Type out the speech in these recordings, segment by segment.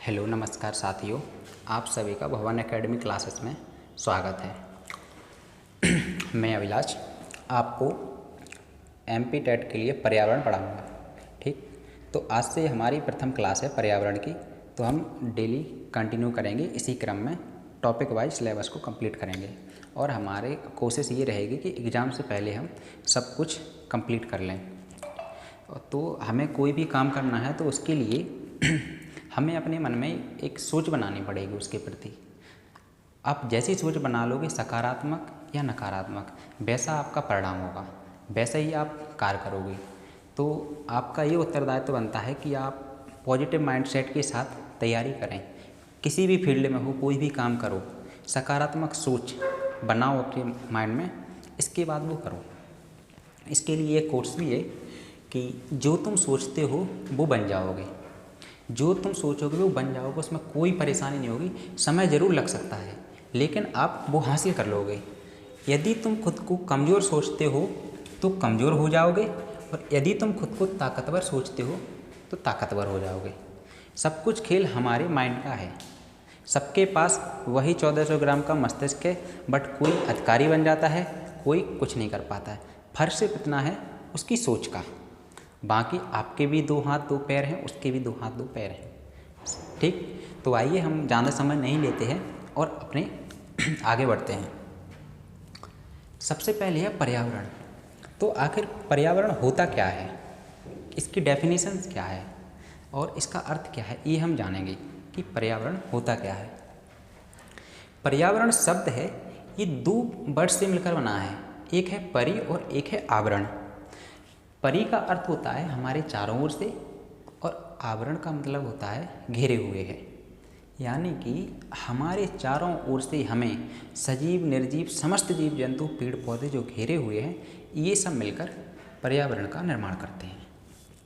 Hello नमस्कार साथियों, आप सभी का भवन एकेडमी क्लासेस में स्वागत है। मैं अभिलाष आपको एमपी टेट के लिए पर्यावरण पढ़ाऊंगा। ठीक, तो आज से हमारी प्रथम क्लास है पर्यावरण की। तो हम डेली कंटिन्यू करेंगे इसी क्रम में, टॉपिक वाइज सिलेबस को कंप्लीट करेंगे और हमारे कोशिश ये रहेगी कि एग्ज़ाम से पहले हम सब कुछ कंप्लीट कर लें। तो हमें कोई भी काम करना है तो उसके लिए हमें अपने मन में एक सोच बनानी पड़ेगी उसके प्रति। आप जैसी सोच बना लोगे, सकारात्मक या नकारात्मक, वैसा आपका परिणाम होगा, वैसे ही आप कार्य करोगे। तो आपका ये उत्तरदायित्व बनता है कि आप पॉजिटिव माइंडसेट के साथ तैयारी करें। किसी भी फील्ड में हो, कोई भी काम करो, सकारात्मक सोच बनाओ अपने माइंड में, इसके बाद वो करो। इसके लिए एक कोर्स भी है कि जो तुम सोचते हो वो बन जाओगे। जो तुम सोचोगे वो बन जाओगे, उसमें कोई परेशानी नहीं होगी। समय ज़रूर लग सकता है लेकिन आप वो हासिल कर लोगे। यदि तुम खुद को कमज़ोर सोचते हो तो कमज़ोर हो जाओगे, और यदि तुम खुद को ताकतवर सोचते हो तो ताकतवर हो जाओगे। सब कुछ खेल हमारे माइंड का है। सबके पास वही 1400 ग्राम का मस्तिष्क है, बट कोई अधिकारी बन जाता है, कोई कुछ नहीं कर पाता है। फर्क सिर्फ इतना है उसकी सोच का। बाकी आपके भी 2 हाथ 2 पैर हैं, उसके भी 2 हाथ 2 पैर हैं। ठीक, तो आइए हम ज़्यादा समय नहीं लेते हैं और अपने आगे बढ़ते हैं। सबसे पहले है पर्यावरण। तो आखिर पर्यावरण होता क्या है, इसकी डेफिनेशन क्या है और इसका अर्थ क्या है, ये हम जानेंगे कि पर्यावरण होता क्या है। पर्यावरण शब्द है, ये 2 वर्ड से मिलकर बना है। एक है परि और एक है आवरण। परि का अर्थ होता है हमारे चारों ओर से, और आवरण का मतलब होता है घेरे हुए है। यानी कि हमारे चारों ओर से हमें सजीव निर्जीव समस्त जीव जंतु पेड़ पौधे जो घेरे हुए हैं, ये सब मिलकर पर्यावरण का निर्माण करते हैं।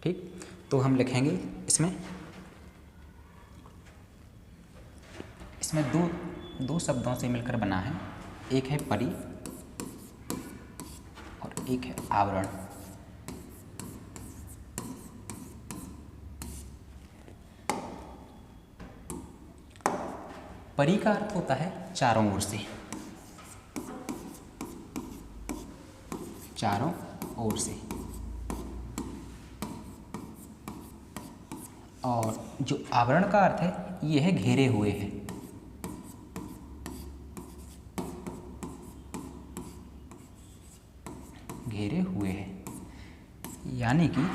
ठीक, तो हम लिखेंगे इसमें दो शब्दों से मिलकर बना है। एक है परि और एक है आवरण। परि का अर्थ होता है चारों ओर से, चारों ओर से। और जो आवरण का अर्थ है ये है घेरे हुए हैं। घेरे हुए हैं यानी कि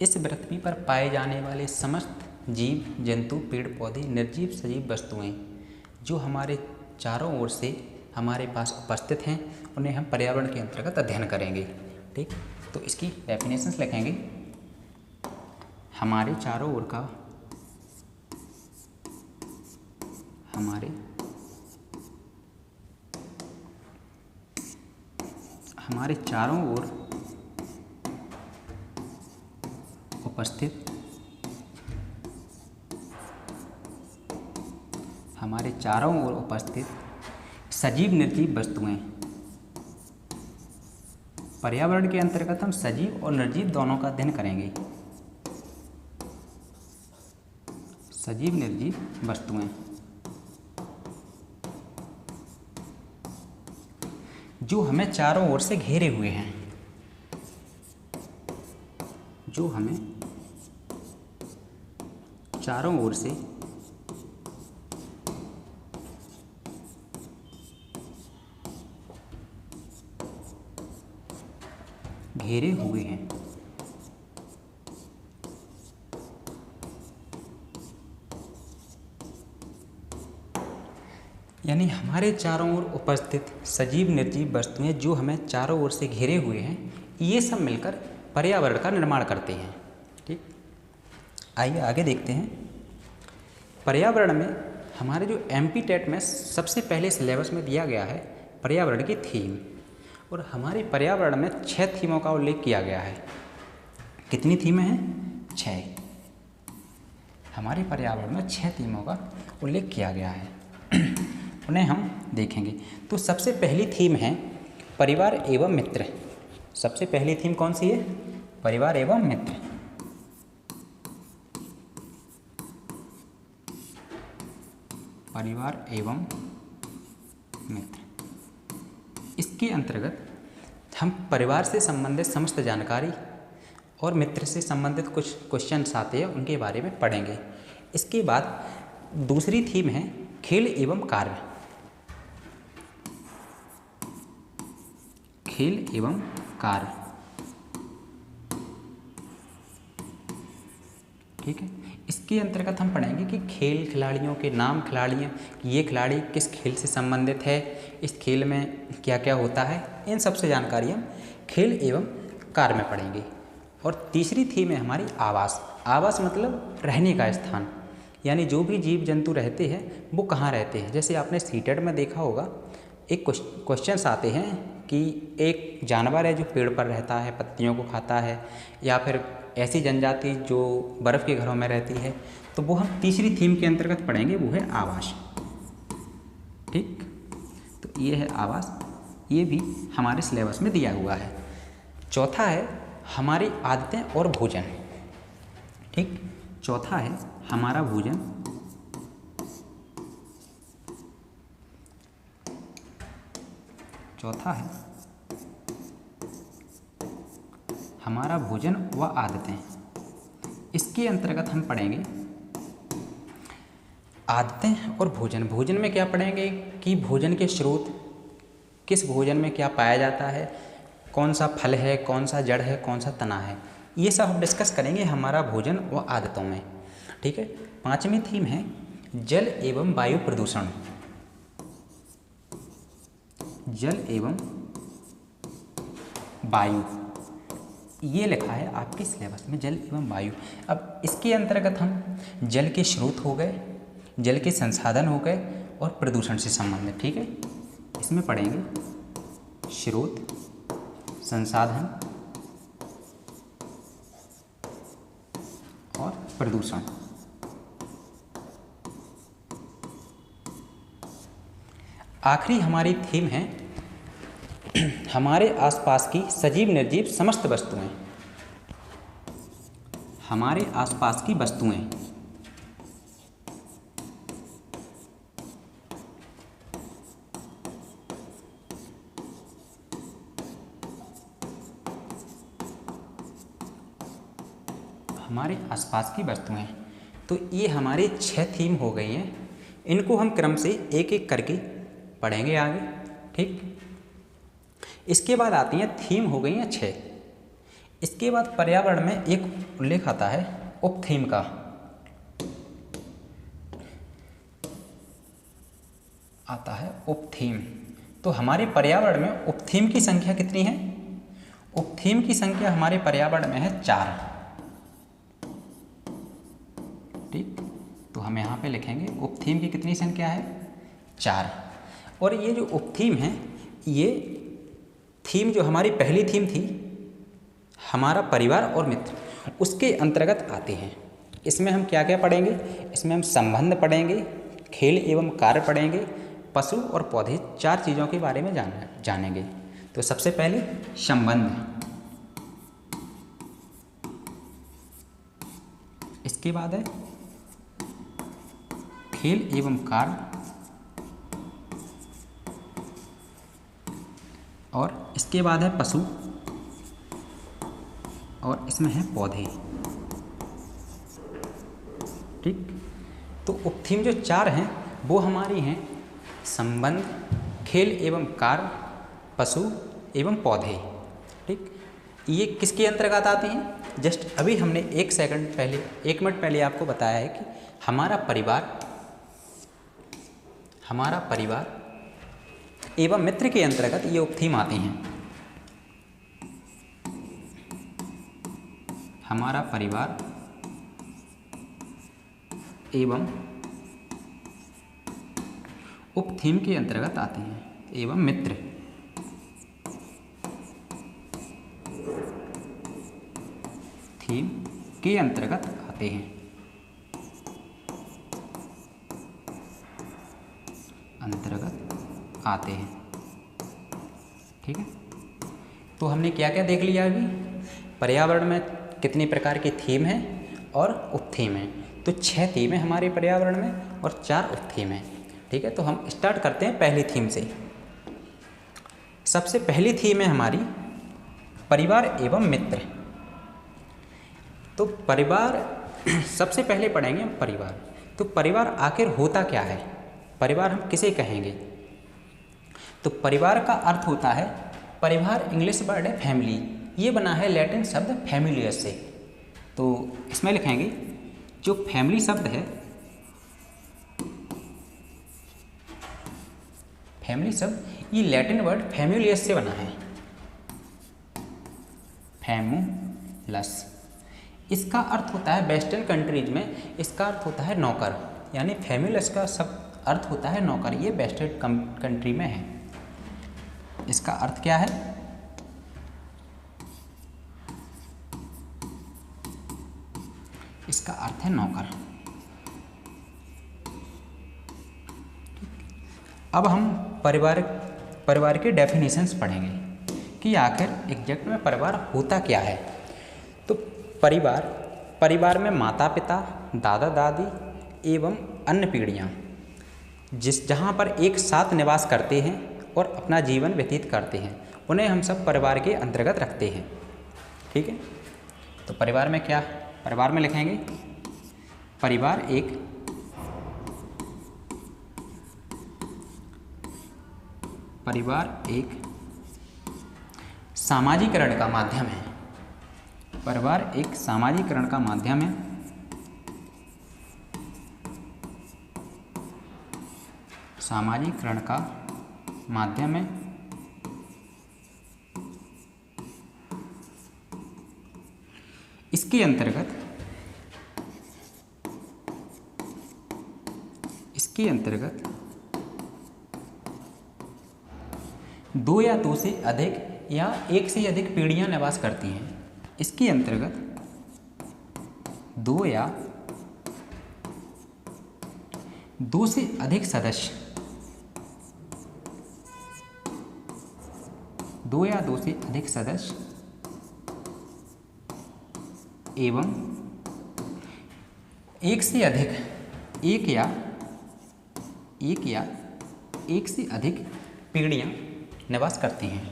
इस पृथ्वी पर पाए जाने वाले समस्त जीव जंतु पेड़ पौधे निर्जीव सजीव वस्तुएं जो हमारे चारों ओर से हमारे पास उपस्थित हैं, उन्हें हम पर्यावरण के अंतर्गत अध्ययन करेंगे। ठीक, तो इसकी डेफिनेशंस लिखेंगे। हमारे चारों ओर का, हमारे चारों ओर उपस्थित, हमारे चारों ओर उपस्थित सजीव निर्जीव वस्तुएं। पर्यावरण के अंतर्गत हम सजीव और निर्जीव दोनों का अध्ययन करेंगे। सजीव निर्जीव वस्तुएं जो हमें चारों ओर से घेरे हुए हैं, जो हमें चारों ओर से घेरे हुए हैं। यानी हमारे चारों ओर उपस्थित सजीव निर्जीव वस्तुएं जो हमें चारों ओर से घेरे हुए हैं, ये सब मिलकर पर्यावरण का निर्माण करते हैं। ठीक, आइए आगे देखते हैं। पर्यावरण में हमारे जो एमपी टेट में सबसे पहले सिलेबस में दिया गया है पर्यावरण की थीम, और हमारे पर्यावरण में 6 थीमों का उल्लेख किया गया है। कितनी थीमें हैं? 6। हमारे पर्यावरण में 6 थीमों का उल्लेख किया गया है। उन्हें हम देखेंगे। तो सबसे पहली थीम है परिवार एवं मित्र। सबसे पहली थीम कौन सी है? परिवार एवं मित्र। परिवार एवं मित्र। इसके अंतर्गत हम परिवार से संबंधित समस्त जानकारी और मित्र से संबंधित कुछ क्वेश्चंस आते हैं, उनके बारे में पढ़ेंगे। इसके बाद दूसरी थीम है खेल एवं कार्य। खेल एवं कार्य, ठीक है। इसके अंतर्गत हम पढ़ेंगे कि खेल, खिलाड़ियों के नाम, खिलाड़ियाँ, ये खिलाड़ी किस खेल से संबंधित है, इस खेल में क्या क्या होता है, इन सब से जानकारी हम खेल एवं कार्य में पढ़ेंगे। और तीसरी थीम है हमारी आवास। आवास मतलब रहने का स्थान, यानी जो भी जीव जंतु रहते हैं वो कहाँ रहते हैं। जैसे आपने सीटेट में देखा होगा, एक क्वेश्चंस आते हैं कि एक जानवर है जो पेड़ पर रहता है, पत्तियों को खाता है, या फिर ऐसी जनजाति जो बर्फ़ के घरों में रहती है, तो वो हम तीसरी थीम के अंतर्गत पढ़ेंगे, वो है आवास, ठीक। तो ये है आवास, ये भी हमारे सिलेबस में दिया हुआ है। चौथा है हमारी आदतें और भोजन, ठीक। चौथा है हमारा भोजन, चौथा है हमारा भोजन व आदतें। इसके अंतर्गत हम पढ़ेंगे आदतें और भोजन। भोजन में क्या पढ़ेंगे कि भोजन के स्रोत, किस भोजन में क्या पाया जाता है, कौन सा फल है, कौन सा जड़ है, कौन सा तना है, ये सब हम डिस्कस करेंगे हमारा भोजन व आदतों में, ठीक है। पांचवी थीम है जल एवं वायु प्रदूषण। जल एवं वायु, ये लिखा है आपके सिलेबस में, जल एवं वायु। अब इसके अंतर्गत हम जल के स्रोत हो गए, जल के संसाधन हो गए, और प्रदूषण से संबंधित, ठीक है। इसमें पढ़ेंगे स्रोत, संसाधन और प्रदूषण। आखिरी हमारी थीम है हमारे आसपास की सजीव निर्जीव समस्त वस्तुएं। हमारे आसपास की वस्तुएं, हमारे आसपास की वस्तुएं। तो ये हमारी 6 थीम हो गई हैं। इनको हम क्रम से एक एक करके पढ़ेंगे आगे, ठीक। इसके बाद आती हैं थीम, हो गई हैं 6। इसके बाद पर्यावरण में एक उल्लेख आता है उप थीम का। आता है उप थीम। तो हमारे पर्यावरण में उप थीम की संख्या कितनी है? उप थीम की संख्या हमारे पर्यावरण में है 4, ठीक। तो हम यहाँ पे लिखेंगे उप थीम की कितनी संख्या है? 4। और ये जो उप थीम है, ये थीम जो हमारी पहली थीम थी हमारा परिवार और मित्र, उसके अंतर्गत आते हैं। इसमें हम क्या क्या पढ़ेंगे? इसमें हम संबंध पढ़ेंगे, खेल एवं कार्य पढ़ेंगे, पशु और पौधे, 4 चीज़ों के बारे में जानेंगे। तो सबसे पहले संबंध, इसके बाद है खेल एवं कार्य, और इसके बाद है पशु, और इसमें है पौधे, ठीक। तो उपथीम जो 4 हैं वो हमारी हैं संबंध, खेल एवं कार्य, पशु एवं पौधे, ठीक। ये किसके अंतर्गत आते हैं? जस्ट अभी हमने 1 मिनट पहले आपको बताया है कि हमारा परिवार एवं मित्र के अंतर्गत ये उपथीम आती हैं। हमारा परिवार एवं उपथीम के अंतर्गत आते हैं, एवं मित्र थीम के अंतर्गत आते हैं। ठीक है। तो हमने क्या क्या देख लिया अभी? पर्यावरण में कितनी प्रकार की थीम है और उपथीम है। तो 6 थीम है हमारे पर्यावरण में और 4 उपथीम है। ठीक है, तो हम स्टार्ट करते हैं पहली थीम से। सबसे पहली थीम है हमारी परिवार एवं मित्र। तो परिवार सबसे पहले पढ़ेंगे हम परिवार। तो परिवार आखिर होता क्या है, परिवार हम किसे कहेंगे? तो परिवार का अर्थ होता है, परिवार इंग्लिश वर्ड है फैमिली, ये बना है लैटिन शब्द फैमिलियस से। तो इसमें लिखेंगे जो फैमिली शब्द है, फैमिली शब्द ये लैटिन वर्ड फैमिलियस से बना है, फैमुलस। इसका अर्थ होता है वेस्टर्न कंट्रीज में इसका अर्थ होता है नौकर, यानी फैमिलस का सब अर्थ होता है नौकर, ये वेस्टर्न कंट्री में है। इसका अर्थ क्या है? इसका अर्थ है नौकर। अब हम परिवार के डेफिनेशंस पढ़ेंगे कि आखिर एग्जैक्ट में परिवार होता क्या है। तो परिवार में माता पिता, दादा दादी एवं अन्य पीढ़ियाँ जहाँ पर एक साथ निवास करते हैं और अपना जीवन व्यतीत करते हैं, उन्हें हम सब परिवार के अंतर्गत रखते हैं। ठीक है, तो परिवार में क्या, परिवार में लिखेंगे परिवार एक सामाजिकरण का माध्यम है। परिवार एक सामाजिकरण का माध्यम है। सामाजिकरण का माध्यम है। इसके अंतर्गत दो या दो से अधिक या एक से अधिक पीढ़ियां निवास करती हैं। इसके अंतर्गत दो या दो से अधिक सदस्य, दो या दो से अधिक सदस्य एवं एक से अधिक एक या एक से अधिक पीढ़ियां निवास करती हैं।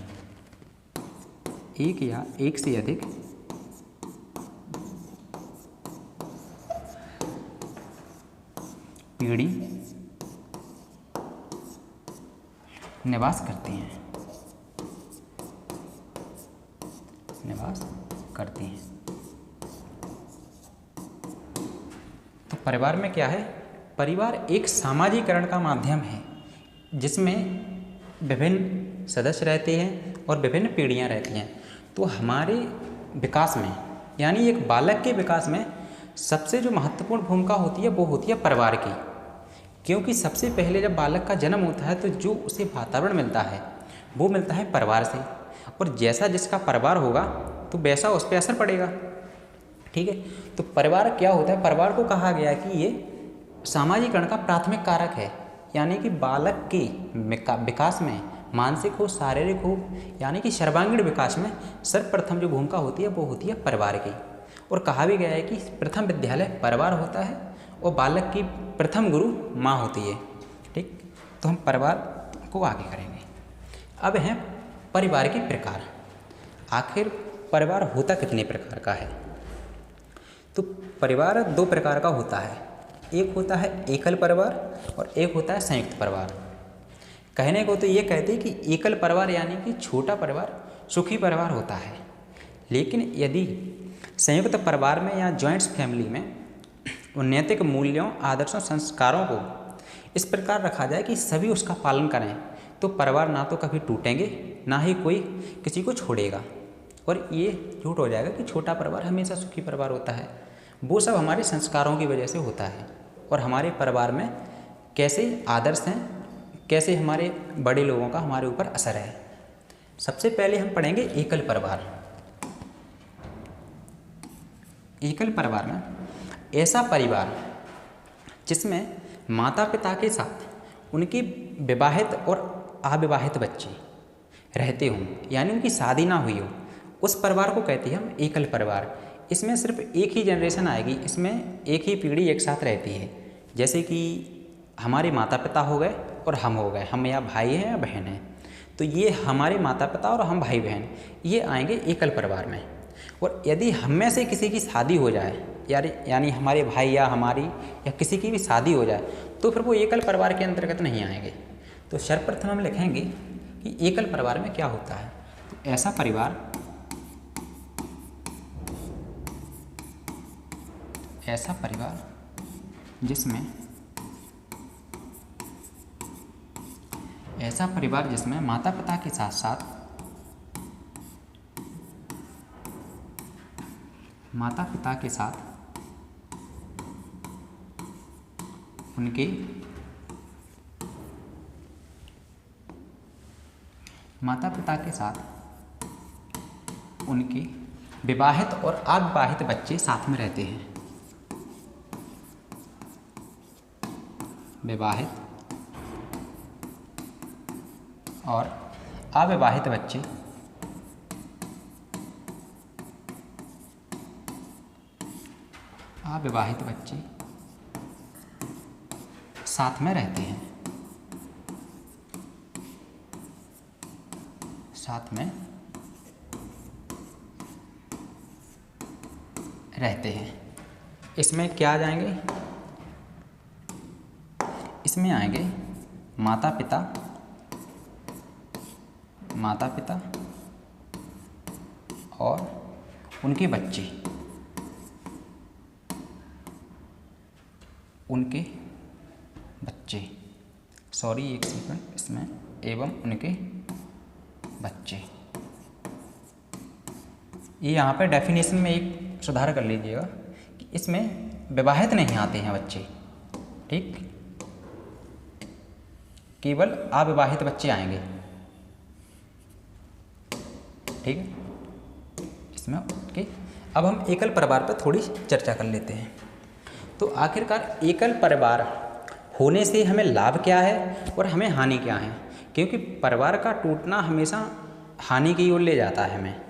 एक या एक से अधिक पीढ़ी निवास करती हैं। तो परिवार में क्या है? परिवार एक सामाजिकरण का माध्यम है जिसमें विभिन्न सदस्य रहते हैं और विभिन्न पीढ़ियां रहती हैं। तो हमारे विकास में, यानी एक बालक के विकास में सबसे जो महत्वपूर्ण भूमिका होती है वो होती है परिवार की, क्योंकि सबसे पहले जब बालक का जन्म होता है तो जो उसे वातावरण मिलता है वो मिलता है परिवार से, और जैसा जिसका परिवार होगा तो वैसा उस पर असर पड़ेगा। ठीक है, तो परिवार क्या होता है? परिवार को कहा गया कि ये सामाजिकरण का प्राथमिक कारक है, यानी कि बालक के विकास में, मानसिक हो शारीरिक हो, यानी कि सर्वांगीण विकास में सर्वप्रथम जो भूमिका होती है वो होती है परिवार की। और कहा भी गया है कि प्रथम विद्यालय परिवार होता है और बालक की प्रथम गुरु माँ होती है। ठीक, तो हम परिवार को आगे करेंगे। अब हैं परिवार के प्रकार। आखिर परिवार होता कितने प्रकार का है? तो परिवार दो प्रकार का होता है, एक होता है एकल परिवार और एक होता है संयुक्त परिवार। कहने को तो ये कहते हैं कि एकल परिवार यानी कि छोटा परिवार सुखी परिवार होता है, लेकिन यदि संयुक्त परिवार में या जॉइंट्स फैमिली में नैतिक मूल्यों, आदर्शों, संस्कारों को इस प्रकार रखा जाए कि सभी उसका पालन करें, तो परिवार ना तो कभी टूटेंगे, ना ही कोई किसी को छोड़ेगा। और ये झूठ हो जाएगा कि छोटा परिवार हमेशा सुखी परिवार होता है। वो सब हमारे संस्कारों की वजह से होता है, और हमारे परिवार में कैसे आदर्श हैं, कैसे हमारे बड़े लोगों का हमारे ऊपर असर है। सबसे पहले हम पढ़ेंगे एकल परिवार। एकल परिवार में ऐसा परिवार जिसमें माता पिता के साथ उनके विवाहित और अविवाहित बच्चे रहते हों, यानी उनकी शादी ना हुई हो, उस परिवार को कहते हैं हम एकल परिवार। इसमें सिर्फ एक ही जनरेशन आएगी, इसमें एक ही पीढ़ी एक साथ रहती है। जैसे कि हमारे माता पिता हो गए और हम हो गए, हम या भाई हैं या बहन हैं, तो ये हमारे माता पिता और हम भाई बहन ये आएंगे एकल परिवार में। और यदि हम में से किसी की शादी हो जाए यानी हमारे भाई या हमारी या किसी की भी शादी हो जाए तो फिर वो एकल परिवार के अंतर्गत नहीं आएंगे। तो सर्वप्रथम हम लिखेंगे कि एकल परिवार में क्या होता है। तो ऐसा परिवार जिसमें माता पिता के साथ साथ उनके विवाहित और अविवाहित बच्चे साथ में रहते हैं। विवाहित और अविवाहित बच्चे साथ में रहते हैं। इसमें क्या आ जाएंगे? इसमें आएंगे माता पिता और उनके बच्चे, एक सेकंड, इसमें एवं उनके बच्चे। ये यहाँ पे डेफिनेशन में एक सुधार कर लीजिएगा कि इसमें विवाहित नहीं आते हैं बच्चे, ठीक, केवल अविवाहित बच्चे आएंगे, ठीक है। इसमें ओके। अब हम एकल परिवार पर थोड़ी चर्चा कर लेते हैं। तो आखिरकार एकल परिवार होने से हमें लाभ क्या है और हमें हानि क्या है? क्योंकि परिवार का टूटना हमेशा हानि की ओर ले जाता है हमें,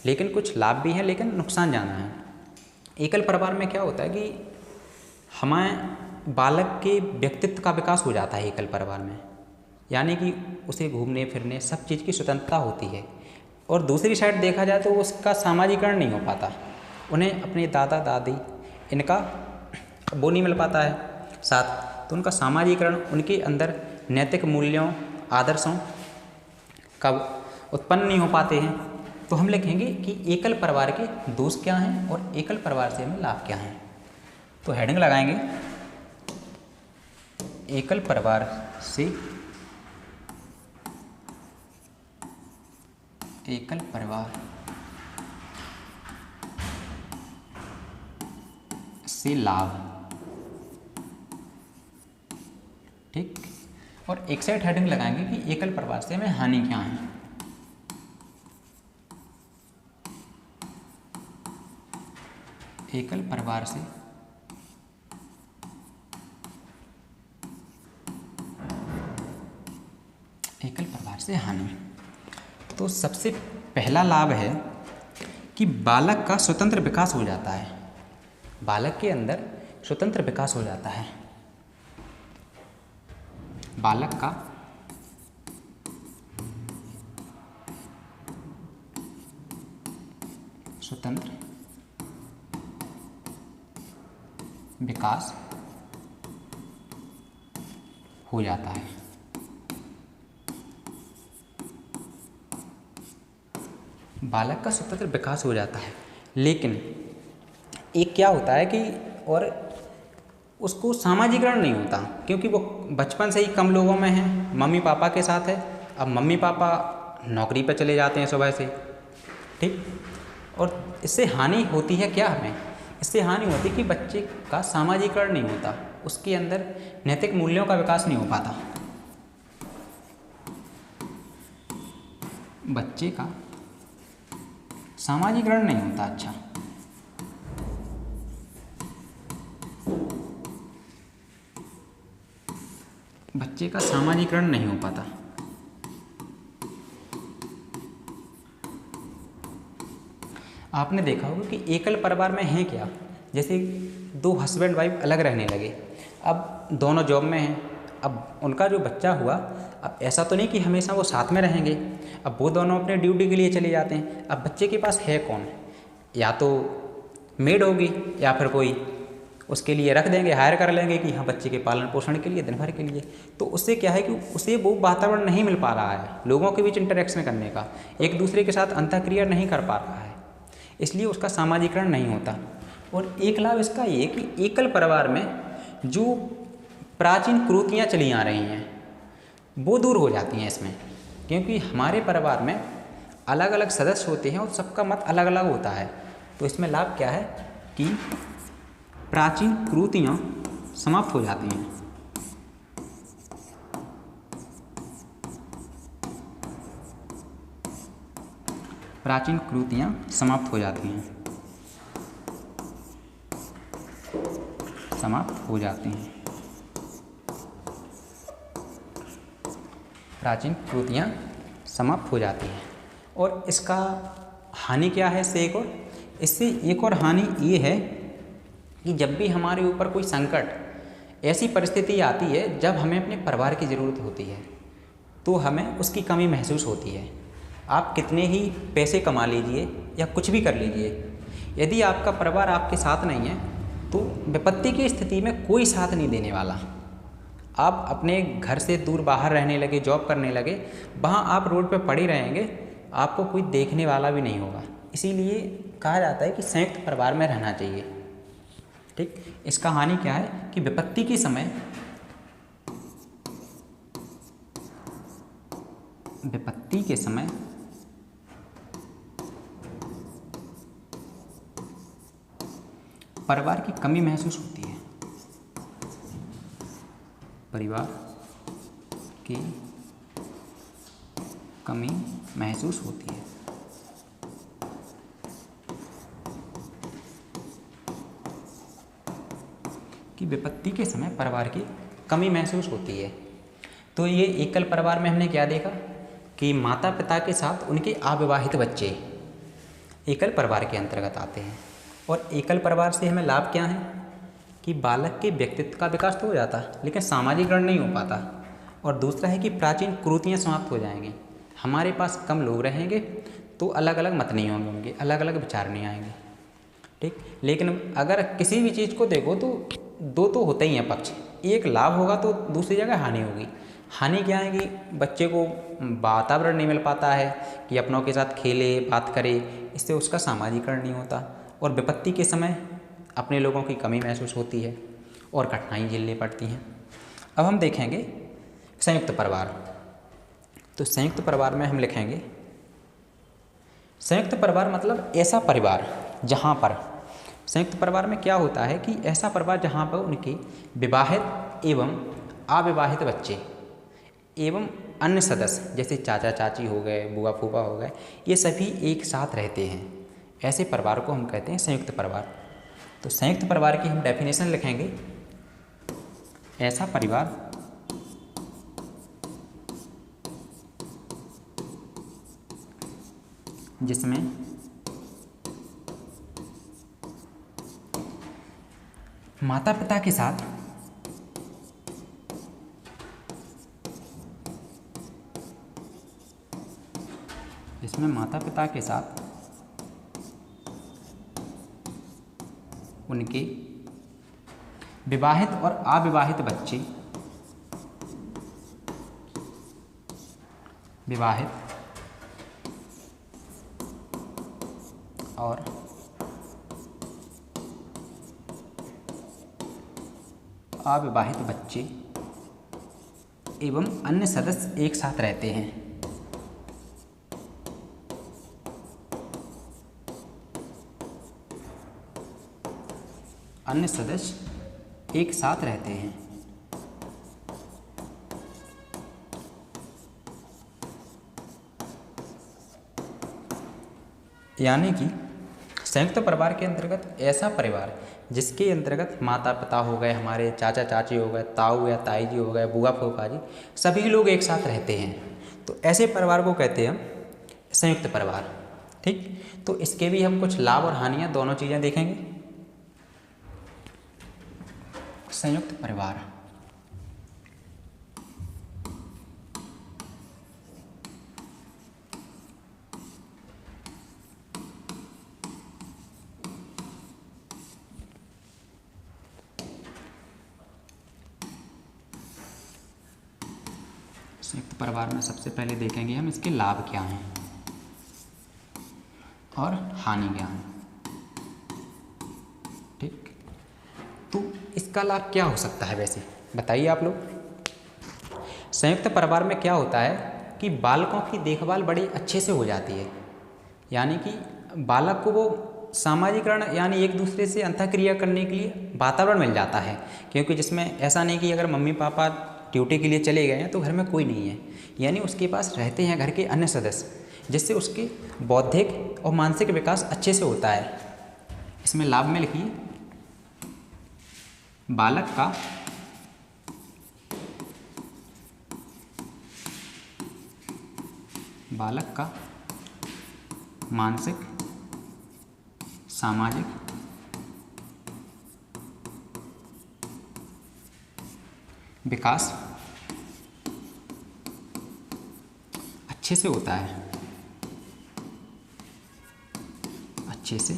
लेकिन कुछ लाभ भी हैं लेकिन नुकसान ज़्यादा है। एकल परिवार में क्या होता है कि हमें बालक के व्यक्तित्व का विकास हो जाता है एकल परिवार में, यानी कि उसे घूमने फिरने सब चीज़ की स्वतंत्रता होती है। और दूसरी साइड देखा जाए तो उसका सामाजिकरण नहीं हो पाता, उन्हें अपने दादा दादी इनका वो नहीं मिल पाता है साथ, तो उनका सामाजिकरण, उनके अंदर नैतिक मूल्यों आदर्शों का उत्पन्न नहीं हो पाते हैं। तो हम लिखेंगे कि एकल परिवार के दोष क्या हैं और एकल परिवार से हमें लाभ क्या हैं। तो हेडिंग लगाएंगे एकल परिवार से लाभ, ठीक। और एक साइड हेडिंग लगाएंगे कि एकल परिवार से हमें हानि क्या है। एकल परिवार से हानि। तो सबसे पहला लाभ है कि बालक का स्वतंत्र विकास हो जाता है, बालक के अंदर स्वतंत्र विकास हो जाता है। बालक का स्वतंत्र विकास हो जाता है। बालक का स्वतंत्र विकास हो जाता है, लेकिन एक क्या होता है कि और उसको सामाजिकरण नहीं होता, क्योंकि वो बचपन से ही कम लोगों में है, मम्मी पापा के साथ है। अब मम्मी पापा नौकरी पर चले जाते हैं सुबह से, ठीक। और इससे हानि होती है क्या? हमें इससे हानि होती है कि बच्चे का सामाजिकरण नहीं होता, उसके अंदर नैतिक मूल्यों का विकास नहीं हो पाता। बच्चे का सामाजिकरण नहीं होता अच्छा। बच्चे का सामाजिकरण नहीं हो पाता। आपने देखा होगा कि एकल परिवार में है क्या, जैसे दो हस्बैंड वाइफ अलग रहने लगे, अब दोनों जॉब में हैं, अब उनका जो बच्चा हुआ, अब ऐसा तो नहीं कि हमेशा वो साथ में रहेंगे, अब वो दोनों अपने ड्यूटी के लिए चले जाते हैं। अब बच्चे के पास है कौन? या तो मेड होगी या फिर कोई उसके लिए रख देंगे, हायर कर लेंगे कि हाँ बच्चे के पालन पोषण के लिए, दिन भर के लिए। तो उससे क्या है कि उसे वो वातावरण नहीं मिल पा रहा है लोगों के बीच इंटरेक्शन करने का, एक दूसरे के साथ अंतःक्रिया नहीं कर पा रहा है, इसलिए उसका सामाजिकरण नहीं होता। और एक लाभ इसका ये कि एकल परिवार में जो प्राचीन कुरीतियाँ चली आ रही हैं वो दूर हो जाती हैं इसमें, क्योंकि हमारे परिवार में अलग अलग सदस्य होते हैं और सबका मत अलग अलग होता है। तो इसमें लाभ क्या है कि प्राचीन कुरीतियाँ समाप्त हो जाती हैं। प्राचीन कुरीतियाँ समाप्त हो जाती हैं, समाप्त हो जाती हैं। प्राचीन कुरीतियाँ समाप्त हो जाती हैं। और इसका हानि क्या है इससे एक और हानि ये है कि जब भी हमारे ऊपर कोई संकट, ऐसी परिस्थिति आती है जब हमें अपने परिवार की ज़रूरत होती है, तो हमें उसकी कमी महसूस होती है। आप कितने ही पैसे कमा लीजिए या कुछ भी कर लीजिए, यदि आपका परिवार आपके साथ नहीं है तो विपत्ति की स्थिति में कोई साथ नहीं देने वाला। आप अपने घर से दूर बाहर रहने लगे, जॉब करने लगे, वहाँ आप रोड पे पड़े रहेंगे, आपको कोई देखने वाला भी नहीं होगा। इसीलिए कहा जाता है कि संयुक्त परिवार में रहना चाहिए। ठीक, इसका हानि क्या है कि विपत्ति के समय परिवार की कमी महसूस होती है, परिवार की कमी महसूस होती है। कि विपत्ति के समय परिवार की कमी महसूस होती है। तो ये एकल परिवार में हमने क्या देखा कि माता पिता के साथ उनके अविवाहित बच्चे एकल परिवार के अंतर्गत आते हैं। और एकल परिवार से हमें लाभ क्या है कि बालक के व्यक्तित्व का विकास तो हो जाता, लेकिन सामाजिकरण नहीं हो पाता। और दूसरा है कि प्राचीन कुरीतियाँ समाप्त हो जाएंगी। हमारे पास कम लोग रहेंगे तो अलग अलग मत नहीं होंगे, उनके अलग अलग विचार नहीं आएंगे। ठीक, लेकिन अगर किसी भी चीज़ को देखो तो दो तो होते ही हैं पक्ष, एक लाभ होगा तो दूसरी जगह हानि होगी। हानि क्या है कि बच्चे को वातावरण नहीं मिल पाता है कि अपनों के साथ खेले, बात करे, इससे उसका सामाजिकरण नहीं होता। और विपत्ति के समय अपने लोगों की कमी महसूस होती है और कठिनाई झेलनी पड़ती हैं। अब हम देखेंगे संयुक्त परिवार। तो संयुक्त परिवार में हम लिखेंगे, संयुक्त परिवार मतलब ऐसा परिवार जहाँ पर, संयुक्त परिवार में क्या होता है कि ऐसा परिवार जहाँ पर उनके विवाहित एवं अविवाहित बच्चे एवं अन्य सदस्य जैसे चाचा चाची हो गए, बुआ फूफा हो गए, ये सभी एक साथ रहते हैं। ऐसे परिवार को हम कहते हैं संयुक्त परिवार। तो संयुक्त परिवार की हम डेफिनेशन लिखेंगे, ऐसा परिवार जिसमें माता पिता के साथ उनके विवाहित और अविवाहित बच्चे, विवाहित और अविवाहित बच्चे एवं अन्य सदस्य एक साथ रहते हैं। अन्य सदस्य एक साथ रहते हैं। यानी कि संयुक्त परिवार के अंतर्गत ऐसा परिवार जिसके अंतर्गत माता पिता हो गए, हमारे चाचा चाची हो गए, ताऊ या ताई जी हो गए, बुआ फूफा जी, सभी लोग एक साथ रहते हैं, तो ऐसे परिवार को कहते हैं हम संयुक्त परिवार। ठीक, तो इसके भी हम कुछ लाभ और हानियाँ दोनों चीज़ें देखेंगे। संयुक्त परिवार, संयुक्त परिवार में सबसे पहले देखेंगे हम इसके लाभ क्या हैं और हानि क्या है। ठीक, तो इसका लाभ क्या हो सकता है वैसे बताइए आप लोग। संयुक्त परिवार में क्या होता है कि बालकों की देखभाल बड़ी अच्छे से हो जाती है, यानी कि बालक को वो सामाजिकरण यानी एक दूसरे से अंतःक्रिया करने के लिए वातावरण मिल जाता है, क्योंकि जिसमें ऐसा नहीं कि अगर मम्मी पापा ड्यूटी के लिए चले गए हैं तो घर में कोई नहीं है, यानी उसके पास रहते हैं घर के अन्य सदस्य, जिससे उसके बौद्धिक और मानसिक विकास अच्छे से होता है। इसमें लाभ में लिखिए बालक का मानसिक सामाजिक विकास अच्छे से होता है, अच्छे से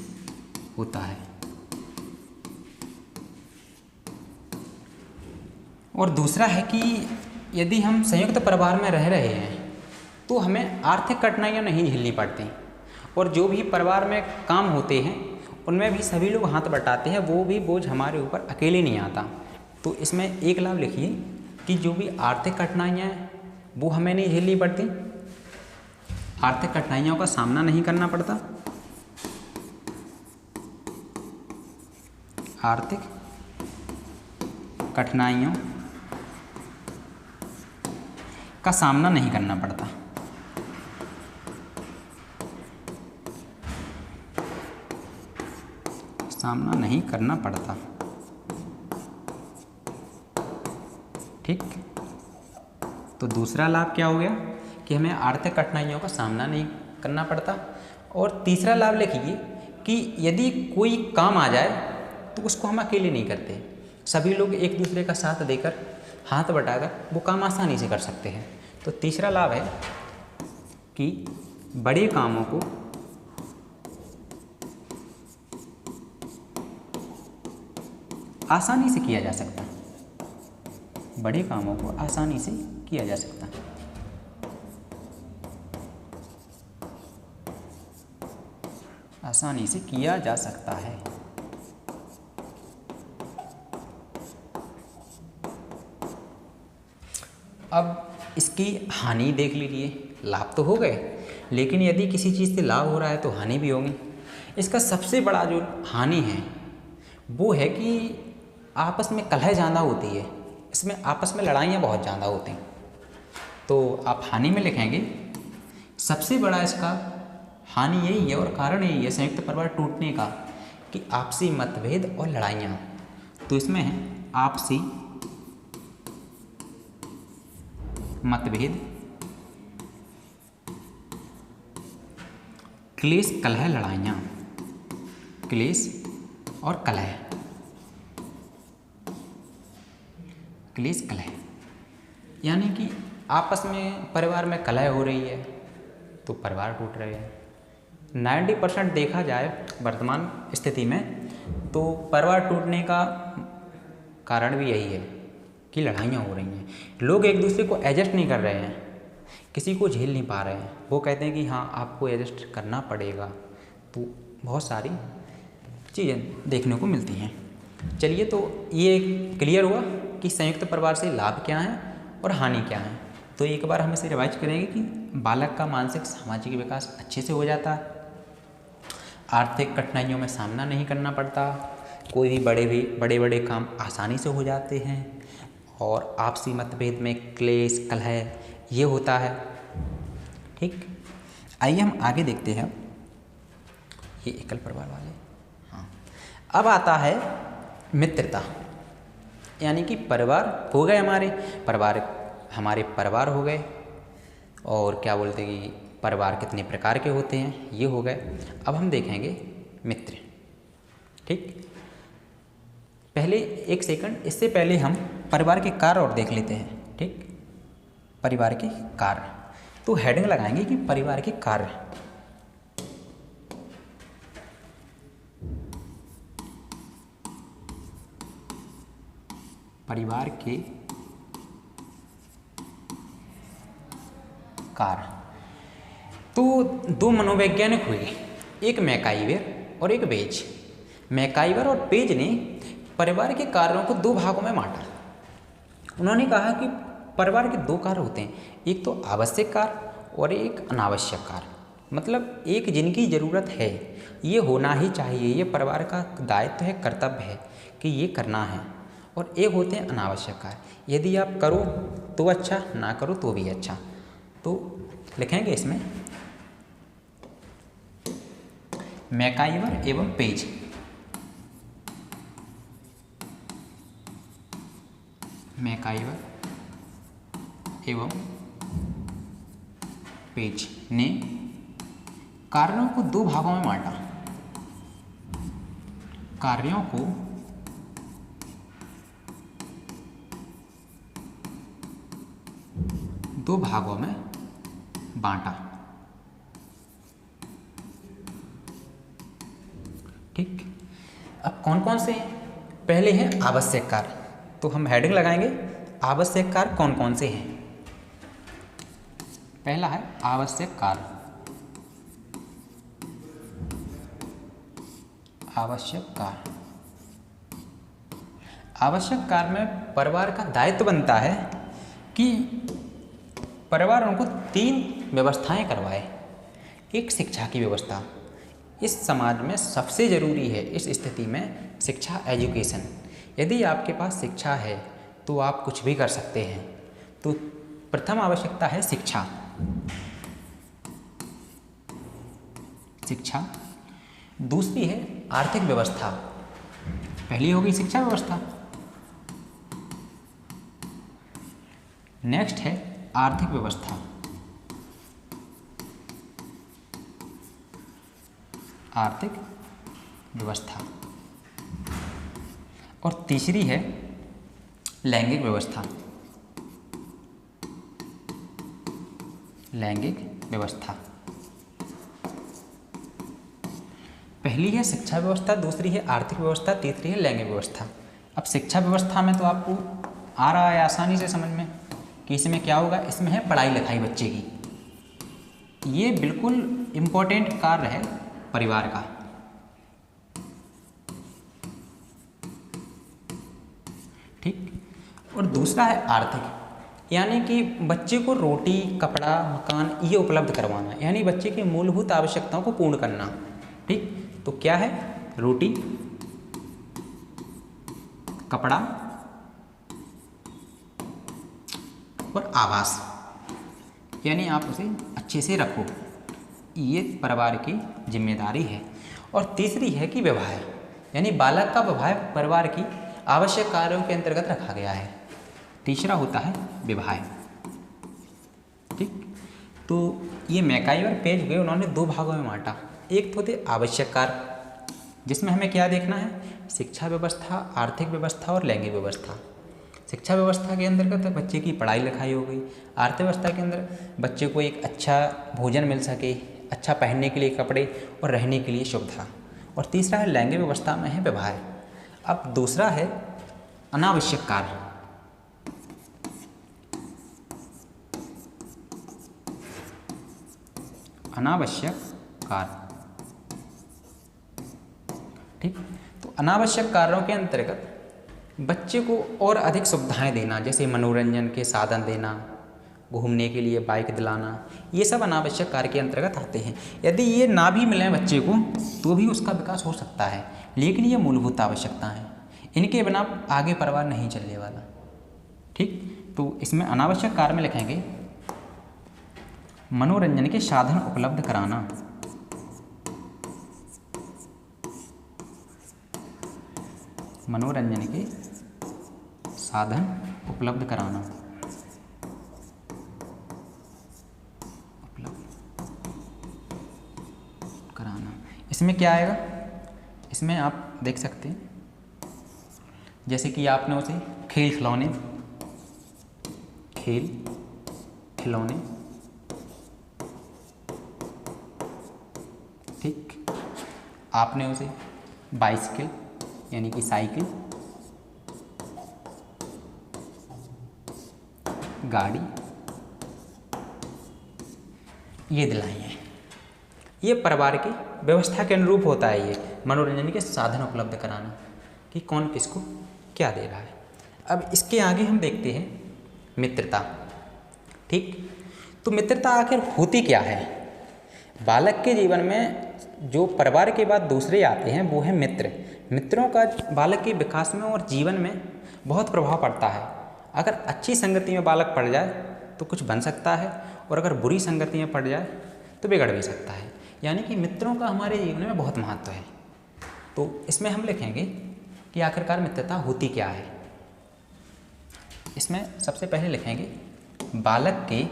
होता है। और दूसरा है कि यदि हम संयुक्त परिवार में रह रहे हैं तो हमें आर्थिक कठिनाइयाँ नहीं झेलनी पड़ती, और जो भी परिवार में काम होते हैं उनमें भी सभी लोग हाथ बटाते हैं, वो भी बोझ हमारे ऊपर अकेले नहीं आता। तो इसमें एक लाभ लिखिए कि जो भी आर्थिक कठिनाइयाँ हैं वो हमें नहीं झेलनी पड़ती, आर्थिक कठिनाइयों का सामना नहीं करना पड़ता, आर्थिक कठिनाइयों का सामना नहीं करना पड़ता। सामना नहीं करना पड़ता। ठीक, तो दूसरा लाभ क्या हो गया कि हमें आर्थिक कठिनाइयों का सामना नहीं करना पड़ता। और तीसरा लाभ लिखिए कि यदि कोई काम आ जाए तो उसको हम अकेले नहीं करते, सभी लोग एक दूसरे का साथ देकर हाथ बटाकर वो काम आसानी से कर सकते हैं। तो तीसरा लाभ है कि बड़े कामों को आसानी से किया जा सकता है, बड़े कामों को आसानी से किया जा सकता है। आसानी से किया जा सकता है। अब इसकी हानि देख लीजिए, लाभ तो हो गए, लेकिन यदि किसी चीज़ से लाभ हो रहा है तो हानि भी होगी। इसका सबसे बड़ा जो हानि है वो है कि आपस में कलह ज़्यादा होती है, इसमें आपस में लड़ाइयाँ बहुत ज़्यादा होती हैं। तो आप हानि में लिखेंगे सबसे बड़ा इसका हानि यही है और कारण यही है संयुक्त परिवार टूटने का कि आपसी मतभेद और लड़ाइयाँ। तो इसमें है आपसी मतभेद, क्लेश, कलह, लड़ाइयाँ, क्लेश और कलह, क्लेश कलह, यानी कि आपस में परिवार में कलह हो रही है तो परिवार टूट रहे हैं। 90% देखा जाए वर्तमान स्थिति में तो परिवार टूटने का कारण भी यही है कि लड़ाइयाँ हो रही हैं, लोग एक दूसरे को एडजस्ट नहीं कर रहे हैं, किसी को झेल नहीं पा रहे हैं। वो कहते हैं कि हाँ आपको एडजस्ट करना पड़ेगा, तो बहुत सारी चीज़ें देखने को मिलती हैं। चलिए, तो ये क्लियर हुआ कि संयुक्त परिवार से लाभ क्या हैं और हानि क्या हैं। तो एक बार हम इसे रिवाइज करेंगे कि बालक का मानसिक सामाजिक विकास अच्छे से हो जाता है, आर्थिक कठिनाइयों में सामना नहीं करना पड़ता, कोई भी बड़े काम आसानी से हो जाते हैं, और आपसी मतभेद में क्लेश कलह ये होता है। ठीक, आइए हम आगे देखते हैं। ये एकल परिवार वाले, हाँ। अब आता है मित्रता, यानी कि परिवार हो गए हमारे परिवार हो गए, और क्या बोलते हैं कि परिवार कितने प्रकार के होते हैं ये हो गए। अब हम देखेंगे मित्र। ठीक, पहले एक सेकंड, इससे पहले हम परिवार के कार्य और देख लेते हैं। ठीक, परिवार के कार्य, तो हेडिंग लगाएंगे कि परिवार के कार्य। परिवार के कार। तो दो मनोवैज्ञानिक हुए, एक मैकाइवर और एक पेज। मैकाइवर और पेज ने परिवार के कार्यों को दो भागों में बांटा। उन्होंने कहा कि परिवार के दो कार्य होते हैं, एक तो आवश्यक कार्य और एक अनावश्यक कार्य। मतलब एक जिनकी ज़रूरत है, ये होना ही चाहिए, ये परिवार का दायित्व है, कर्तव्य है कि ये करना है, और एक होते हैं अनावश्यक कार्य। यदि आप करो तो अच्छा, ना करो तो भी अच्छा। तो लिखेंगे इसमें मैकाइवर एवं पेज। मैकाइवर एवं पेज ने कार्यों को दो भागों में बांटा। कार्यों को दो भागों में बांटा। ठीक, अब कौन कौन से हैं? पहले हैं आवश्यक कार्य, तो हम हेडिंग लगाएंगे आवश्यक कार्य कौन कौन से हैं। पहला है आवश्यक कार्य। आवश्यक कार्य, आवश्यक कार्य में परिवार का दायित्व बनता है कि परिवार उनको तीन व्यवस्थाएं करवाए। एक शिक्षा की व्यवस्था, इस समाज में सबसे ज़रूरी है इस स्थिति में शिक्षा, एजुकेशन। यदि आपके पास शिक्षा है तो आप कुछ भी कर सकते हैं। तो प्रथम आवश्यकता है शिक्षा। शिक्षा। दूसरी है आर्थिक व्यवस्था। पहली होगी शिक्षा व्यवस्था, नेक्स्ट है आर्थिक व्यवस्था। आर्थिक व्यवस्था। और तीसरी है लैंगिक व्यवस्था। लैंगिक व्यवस्था। पहली है शिक्षा व्यवस्था, दूसरी है आर्थिक व्यवस्था, तीसरी है लैंगिक व्यवस्था। अब शिक्षा व्यवस्था में तो आपको आ रहा है आसानी से समझ में कि इसमें क्या होगा। इसमें है पढ़ाई लिखाई बच्चे की। ये बिल्कुल इम्पोर्टेंट कार्य है परिवार का। ठीक, और दूसरा है आर्थिक, यानी कि बच्चे को रोटी, कपड़ा, मकान ये उपलब्ध करवाना, यानी बच्चे की मूलभूत आवश्यकताओं को पूर्ण करना। ठीक, तो क्या है? रोटी, कपड़ा और आवास, यानी आप उसे अच्छे से रखो, ये परिवार की जिम्मेदारी है। और तीसरी है कि विवाह, यानी बालक का विवाह परिवार की आवश्यक कार्यों के अंतर्गत रखा गया है। तीसरा होता है विवाह। ठीक, तो ये मैकाइवर पेज हुए, उन्होंने दो भागों में बांटा। एक तो थे आवश्यक कार्य, जिसमें हमें क्या देखना है, शिक्षा व्यवस्था, आर्थिक व्यवस्था और लैंगिक व्यवस्था। शिक्षा व्यवस्था के अंतर्गत बच्चे की पढ़ाई लिखाई हो गई। आर्थिक व्यवस्था के अंदर बच्चे को एक अच्छा भोजन मिल सके, अच्छा पहनने के लिए कपड़े और रहने के लिए सुविधा। और तीसरा है लैंगिक व्यवस्था में है विवाह। अब दूसरा है अनावश्यक कार्य। अनावश्यक कार्य। ठीक, तो अनावश्यक कार्यों के अंतर्गत बच्चे को और अधिक सुविधाएं देना, जैसे मनोरंजन के साधन देना, घूमने के लिए बाइक दिलाना, ये सब अनावश्यक कार्य के अंतर्गत आते हैं। यदि ये ना भी मिलें बच्चे को तो भी उसका विकास हो सकता है, लेकिन ये मूलभूत आवश्यकता है, इनके बिना आगे परिवार नहीं चलने वाला। ठीक, तो इसमें अनावश्यक कार्य में लिखेंगे मनोरंजन के साधन उपलब्ध कराना। मनोरंजन के साधन उपलब्ध कराना। उपलब्ध कराना, इसमें क्या आएगा? इसमें आप देख सकते हैं, जैसे कि आपने उसे खेल खिलौने, खेल खिलौने, ठीक, आपने उसे बाइसिकल यानी कि साइकिल, गाड़ी, ये दिलाई हैं। ये परिवार की व्यवस्था के अनुरूप होता है, ये मनोरंजन के साधन उपलब्ध कराना कि कौन किसको क्या दे रहा है। अब इसके आगे हम देखते हैं मित्रता। ठीक, तो मित्रता आखिर होती क्या है? बालक के जीवन में जो परिवार के बाद दूसरे आते हैं वो है मित्र। मित्रों का बालक के विकास में और जीवन में बहुत प्रभाव पड़ता है। अगर अच्छी संगति में बालक पड़ जाए तो कुछ बन सकता है, और अगर बुरी संगति में पड़ जाए तो बिगड़ भी सकता है। यानी कि मित्रों का हमारे जीवन में बहुत महत्व है। तो इसमें हम लिखेंगे कि आखिरकार मित्रता होती क्या है। इसमें सबसे पहले लिखेंगे बालक के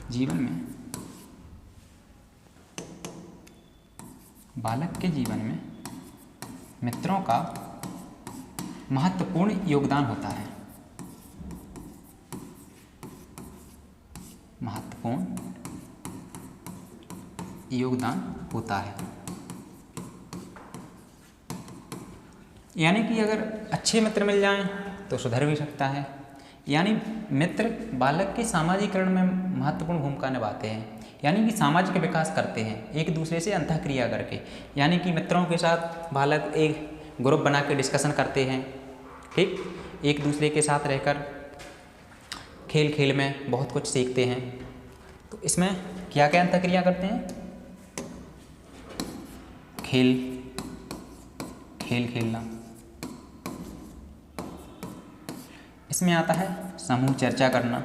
जीवन में बालक के जीवन में मित्रों का महत्वपूर्ण योगदान होता है। यानी कि अगर अच्छे मित्र मिल जाएं तो सुधर भी सकता है। यानी मित्र बालक के सामाजिकरण में महत्वपूर्ण भूमिका निभाते हैं, यानी कि सामाजिक विकास करते हैं एक दूसरे से अंतःक्रिया करके। यानी कि मित्रों के साथ बालक एक ग्रुप बना के डिस्कशन करते हैं। ठीक, एक दूसरे के साथ रहकर खेल खेल में बहुत कुछ सीखते हैं। तो इसमें क्या क्या अंतःक्रिया करते हैं? खेल खेलना, इसमें आता है समूह चर्चा करना,